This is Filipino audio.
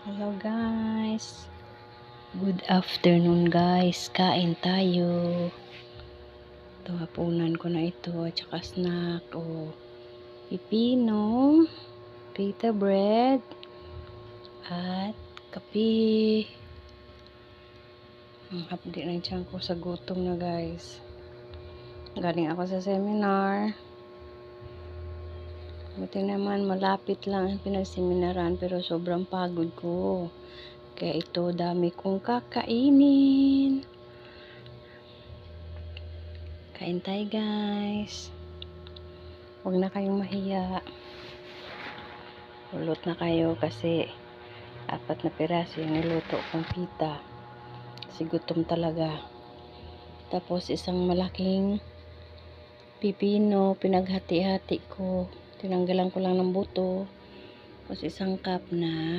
Hello guys, good afternoon guys, kain tayo. Ito hapunan ko na ito at saka snack pipino, pita bread at kape. Ang hapdi ng tiyan ko sa gutom na guys. Galing ako sa seminar. Buti naman malapit lang ang pinagseminaran pero sobrang pagod ko. Kaya ito dami kong kakainin. Kain tayo guys. Huwag na kayong mahiya. Ulot na kayo kasi 4 na piraso yung niluto kong pita. Kasi gutom talaga. Tapos isang malaking pipino, pinaghati-hati ko. Tinanggalan ko lang ng buto. Tapos isang cup na